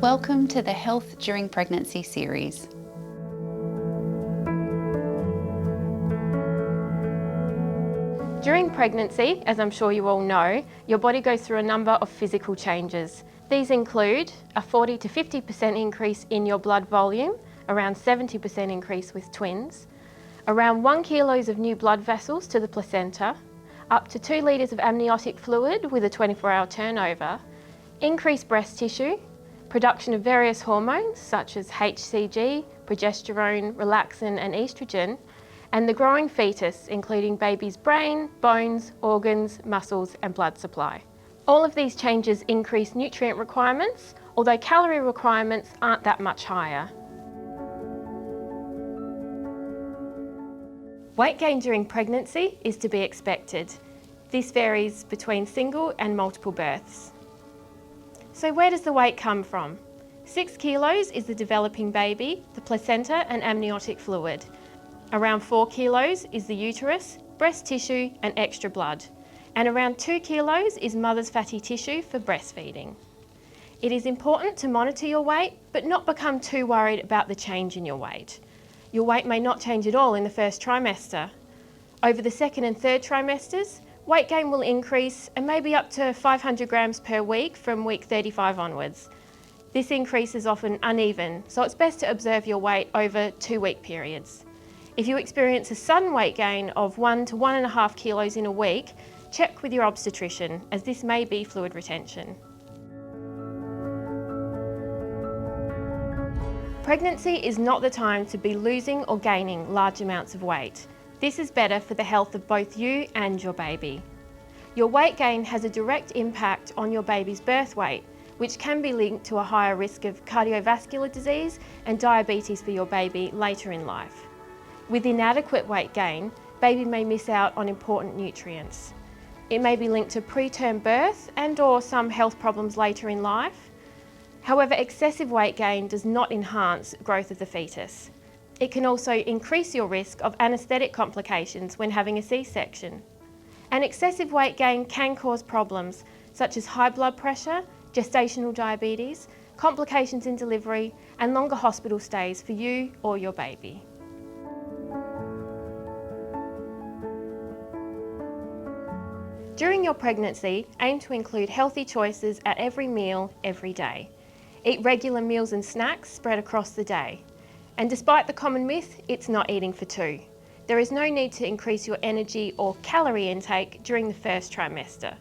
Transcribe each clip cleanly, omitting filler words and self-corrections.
Welcome to the Health During Pregnancy series. During pregnancy, as I'm sure you all know, your body goes through a number of physical changes. These include a 40 to 50% increase in your blood volume, around 70% increase with twins, around 1 kilo of new blood vessels to the placenta, up to 2 litres of amniotic fluid with a 24-hour turnover, increased breast tissue, production of various hormones such as HCG, progesterone, relaxin and estrogen, and the growing fetus, including baby's brain, bones, organs, muscles and blood supply. All of these changes increase nutrient requirements, although calorie requirements aren't that much higher. Weight gain during pregnancy is to be expected. This varies between single and multiple births. So where does the weight come from? 6 kilos is the developing baby, the placenta and amniotic fluid. Around 4 kilos is the uterus, breast tissue and extra blood. And around 2 kilos is mother's fatty tissue for breastfeeding. It is important to monitor your weight, but not become too worried about the change in your weight. Your weight may not change at all in the first trimester. Over the second and third trimesters, weight gain will increase and maybe up to 500 grams per week from week 35 onwards. This increase is often uneven, so it's best to observe your weight over 2-week periods. If you experience a sudden weight gain of 1 to 1.5 kilos in a week, check with your obstetrician, as this may be fluid retention. Pregnancy is not the time to be losing or gaining large amounts of weight. This is better for the health of both you and your baby. Your weight gain has a direct impact on your baby's birth weight, which can be linked to a higher risk of cardiovascular disease and diabetes for your baby later in life. With inadequate weight gain, baby may miss out on important nutrients. It may be linked to preterm birth and/or some health problems later in life. However, excessive weight gain does not enhance growth of the fetus. It can also increase your risk of anaesthetic complications when having a C-section. And excessive weight gain can cause problems such as high blood pressure, gestational diabetes, complications in delivery, and longer hospital stays for you or your baby. During your pregnancy, aim to include healthy choices at every meal, every day. Eat regular meals and snacks spread across the day. And despite the common myth, it's not eating for two. There is no need to increase your energy or calorie intake during the first trimester.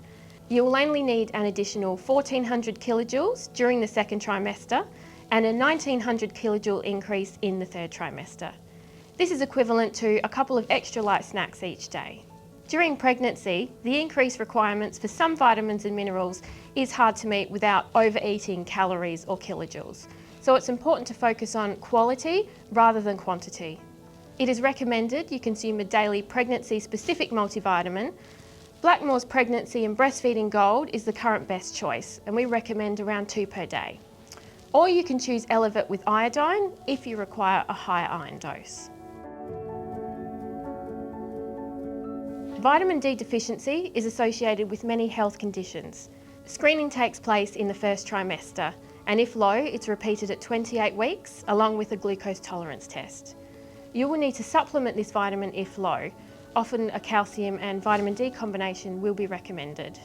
You will only need an additional 1,400 kilojoules during the second trimester and a 1,900 kilojoule increase in the third trimester. This is equivalent to a couple of extra light snacks each day. During pregnancy, the increased requirements for some vitamins and minerals is hard to meet without overeating calories or kilojoules. So it's important to focus on quality rather than quantity. It is recommended you consume a daily pregnancy-specific multivitamin. Blackmore's Pregnancy and Breastfeeding Gold is the current best choice, and we recommend around 2 per day. Or you can choose Elevate with iodine if you require a higher iron dose. Vitamin D deficiency is associated with many health conditions. Screening takes place in the first trimester, and if low, it's repeated at 28 weeks, along with a glucose tolerance test. You will need to supplement this vitamin if low. Often a calcium and vitamin D combination will be recommended.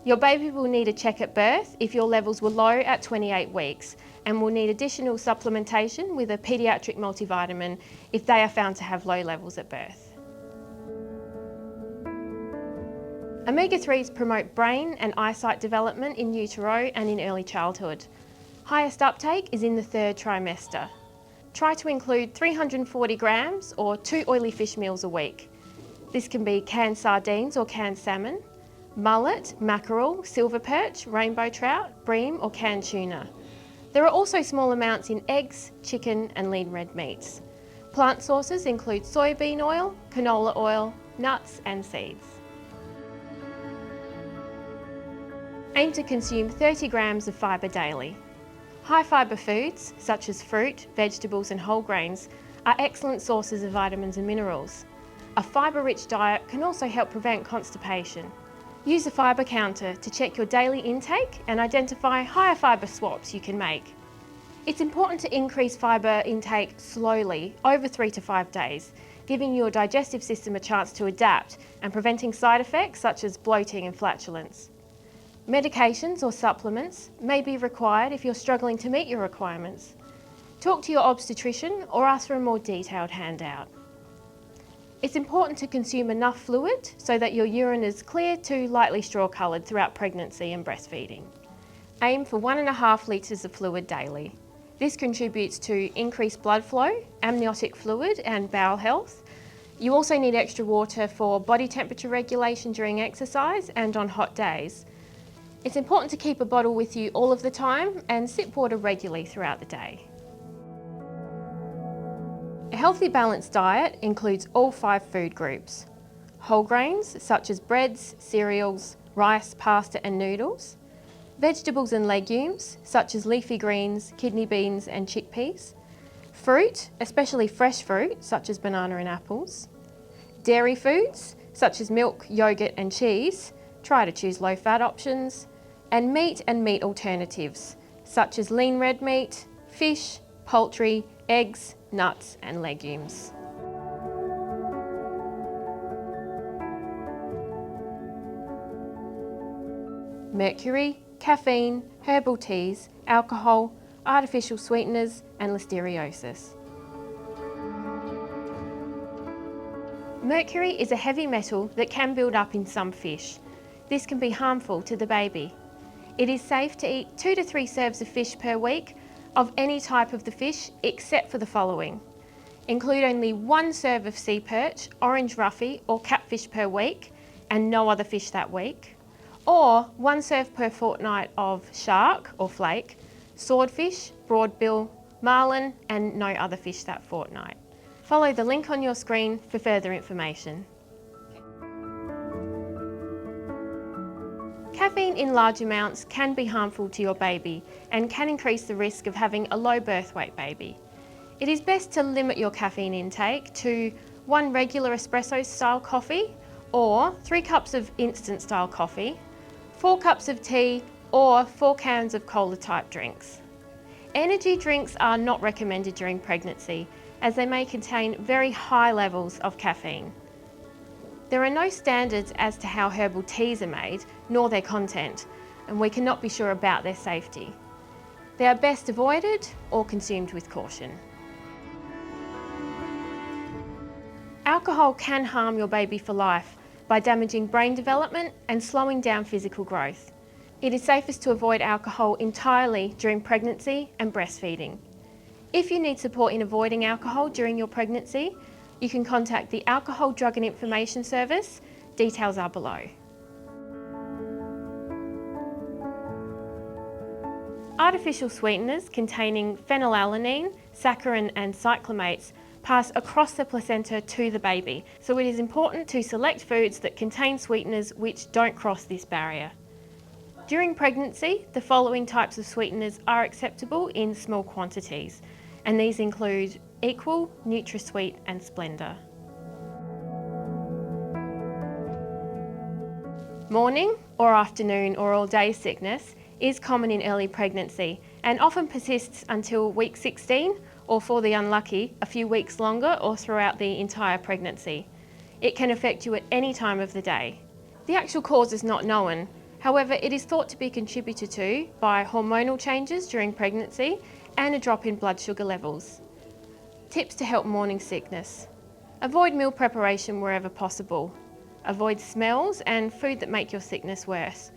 Your baby will need a check at birth if your levels were low at 28 weeks, and will need additional supplementation with a paediatric multivitamin if they are found to have low levels at birth. Omega-3s promote brain and eyesight development in utero and in early childhood. Highest uptake is in the third trimester. Try to include 340 grams or 2 oily fish meals a week. This can be canned sardines or canned salmon, mullet, mackerel, silver perch, rainbow trout, bream or canned tuna. There are also small amounts in eggs, chicken and lean red meats. Plant sources include soybean oil, canola oil, nuts and seeds. Aim to consume 30 grams of fibre daily. High fibre foods, such as fruit, vegetables and whole grains, are excellent sources of vitamins and minerals. A fibre-rich diet can also help prevent constipation. Use a fibre counter to check your daily intake and identify higher fibre swaps you can make. It's important to increase fibre intake slowly, over 3 to 5 days, giving your digestive system a chance to adapt and preventing side effects such as bloating and flatulence. Medications or supplements may be required if you're struggling to meet your requirements. Talk to your obstetrician or ask for a more detailed handout. It's important to consume enough fluid so that your urine is clear to lightly straw-coloured throughout pregnancy and breastfeeding. Aim for 1.5 litres of fluid daily. This contributes to increased blood flow, amniotic fluid and bowel health. You also need extra water for body temperature regulation during exercise and on hot days. It's important to keep a bottle with you all of the time and sip water regularly throughout the day. A healthy balanced diet includes all 5 food groups. Whole grains such as breads, cereals, rice, pasta and noodles. Vegetables and legumes such as leafy greens, kidney beans and chickpeas. Fruit, especially fresh fruit such as banana and apples. Dairy foods such as milk, yogurt and cheese. Try to choose low-fat options. And meat alternatives such as lean red meat, fish, poultry, eggs, nuts and legumes. Mercury, caffeine, herbal teas, alcohol, artificial sweeteners and listeriosis. Mercury is a heavy metal that can build up in some fish. This can be harmful to the baby. It is safe to eat 2 to 3 serves of fish per week of any type of the fish except for the following. Include only 1 serve of sea perch, orange roughy or catfish per week and no other fish that week. Or 1 serve per fortnight of shark or flake, swordfish, broadbill, marlin and no other fish that fortnight. Follow the link on your screen for further information. Caffeine in large amounts can be harmful to your baby and can increase the risk of having a low birth weight baby. It is best to limit your caffeine intake to 1 regular espresso style coffee or 3 cups of instant style coffee, 4 cups of tea or 4 cans of cola type drinks. Energy drinks are not recommended during pregnancy as they may contain very high levels of caffeine. There are no standards as to how herbal teas are made, nor their content, and we cannot be sure about their safety. They are best avoided or consumed with caution. Alcohol can harm your baby for life by damaging brain development and slowing down physical growth. It is safest to avoid alcohol entirely during pregnancy and breastfeeding. If you need support in avoiding alcohol during your pregnancy, you can contact the Alcohol, Drug and Information Service. Details are below. Artificial sweeteners containing phenylalanine, saccharin and cyclamates pass across the placenta to the baby, so it is important to select foods that contain sweeteners which don't cross this barrier. During pregnancy, the following types of sweeteners are acceptable in small quantities, and these include Equal, NutraSweet and Splenda. Morning or afternoon or all day sickness is common in early pregnancy and often persists until week 16 or, for the unlucky, a few weeks longer or throughout the entire pregnancy. It can affect you at any time of the day. The actual cause is not known. However, it is thought to be contributed to by hormonal changes during pregnancy and a drop in blood sugar levels. Tips to help morning sickness. Avoid meal preparation wherever possible. Avoid smells and food that make your sickness worse.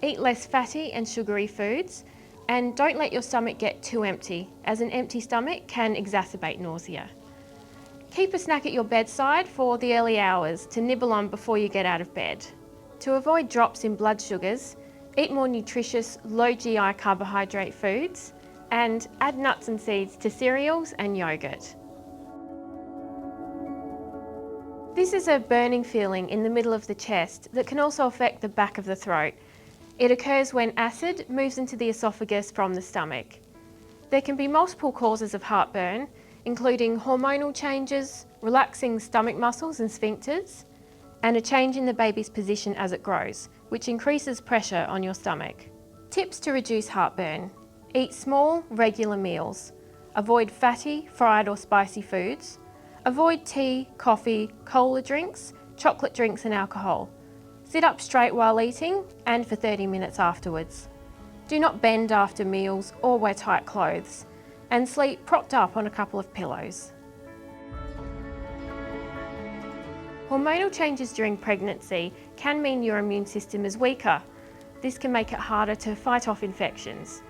Eat less fatty and sugary foods, and don't let your stomach get too empty, as an empty stomach can exacerbate nausea. Keep a snack at your bedside for the early hours to nibble on before you get out of bed. To avoid drops in blood sugars, eat more nutritious, low GI carbohydrate foods, and add nuts and seeds to cereals and yogurt. This is a burning feeling in the middle of the chest that can also affect the back of the throat. It occurs when acid moves into the esophagus from the stomach. There can be multiple causes of heartburn, including hormonal changes, relaxing stomach muscles and sphincters, and a change in the baby's position as it grows, which increases pressure on your stomach. Tips to reduce heartburn. Eat small, regular meals. Avoid fatty, fried or spicy foods. Avoid tea, coffee, cola drinks, chocolate drinks and alcohol. Sit up straight while eating and for 30 minutes afterwards. Do not bend after meals or wear tight clothes, and sleep propped up on a couple of pillows. Hormonal changes during pregnancy can mean your immune system is weaker. This can make it harder to fight off infections.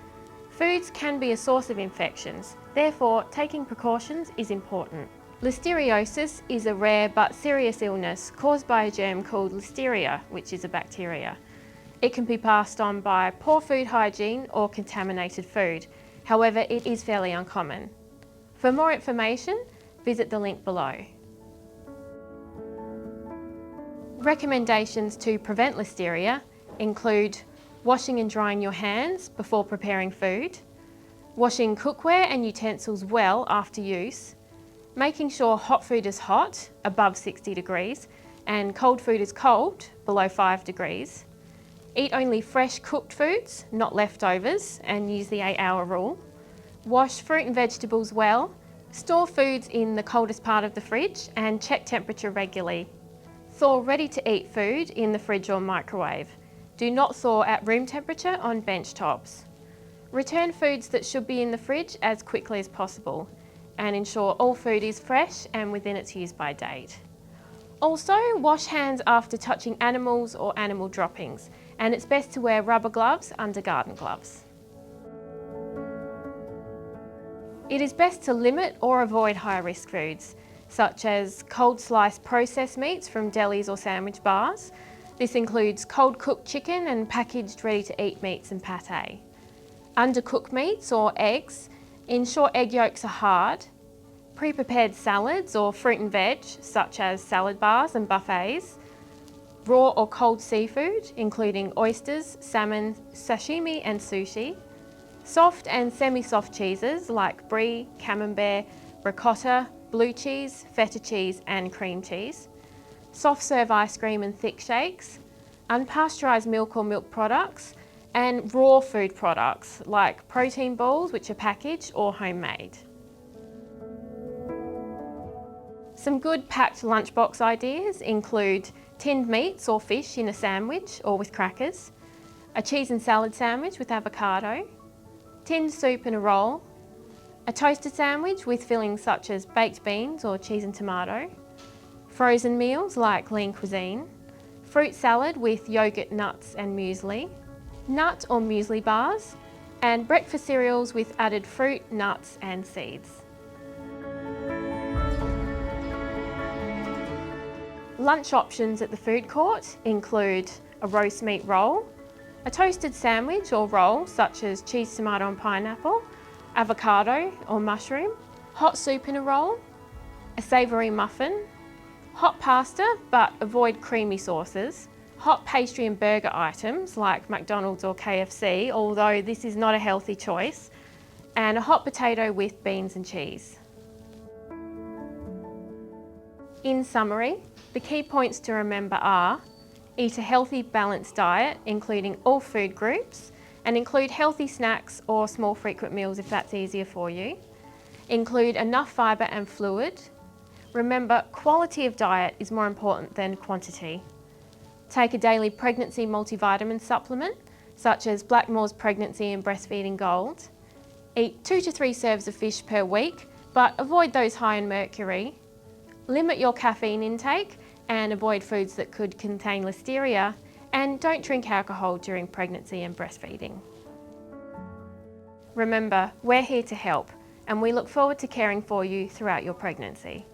Foods can be a source of infections, therefore taking precautions is important. Listeriosis is a rare but serious illness caused by a germ called Listeria, which is a bacteria. It can be passed on by poor food hygiene or contaminated food. However, it is fairly uncommon. For more information, visit the link below. Recommendations to prevent Listeria include washing and drying your hands before preparing food, washing cookware and utensils well after use, making sure hot food is hot, above 60 degrees, and cold food is cold, below 5 degrees. Eat only fresh cooked foods, not leftovers, and use the 8-hour rule. Wash fruit and vegetables well. Store foods in the coldest part of the fridge and check temperature regularly. Thaw ready-to-eat food in the fridge or microwave. Do not thaw at room temperature on bench tops. Return foods that should be in the fridge as quickly as possible, and ensure all food is fresh and within its use-by date. Also, wash hands after touching animals or animal droppings, and it's best to wear rubber gloves under garden gloves. It is best to limit or avoid high-risk foods, such as cold sliced processed meats from delis or sandwich bars. This includes cold cooked chicken and packaged ready-to-eat meats and pâté. Undercooked meats or eggs, ensure egg yolks are hard. Pre-prepared salads or fruit and veg, such as salad bars and buffets. Raw or cold seafood, including oysters, salmon, sashimi and sushi. Soft and semi-soft cheeses like brie, camembert, ricotta, blue cheese, feta cheese and cream cheese. Soft serve ice cream and thick shakes. Unpasteurised milk or milk products. And raw food products like protein balls, which are packaged or homemade. Some good packed lunchbox ideas include tinned meats or fish in a sandwich or with crackers, a cheese and salad sandwich with avocado, tinned soup and a roll, a toasted sandwich with fillings such as baked beans or cheese and tomato, frozen meals like lean cuisine, fruit salad with yoghurt, nuts and muesli, nut or muesli bars, and breakfast cereals with added fruit, nuts and seeds. Lunch options at the food court include a roast meat roll, a toasted sandwich or roll such as cheese, tomato and pineapple, avocado or mushroom, hot soup in a roll, a savoury muffin, hot pasta but avoid creamy sauces, hot pastry and burger items like McDonald's or KFC, although this is not a healthy choice, and a hot potato with beans and cheese. In summary, the key points to remember are: eat a healthy, balanced diet, including all food groups, and include healthy snacks or small frequent meals if that's easier for you. Include enough fibre and fluid. Remember, quality of diet is more important than quantity. Take a daily pregnancy multivitamin supplement, such as Blackmore's Pregnancy and Breastfeeding Gold. Eat 2 to 3 serves of fish per week, but avoid those high in mercury. Limit your caffeine intake and avoid foods that could contain Listeria, and don't drink alcohol during pregnancy and breastfeeding. Remember, we're here to help, and we look forward to caring for you throughout your pregnancy.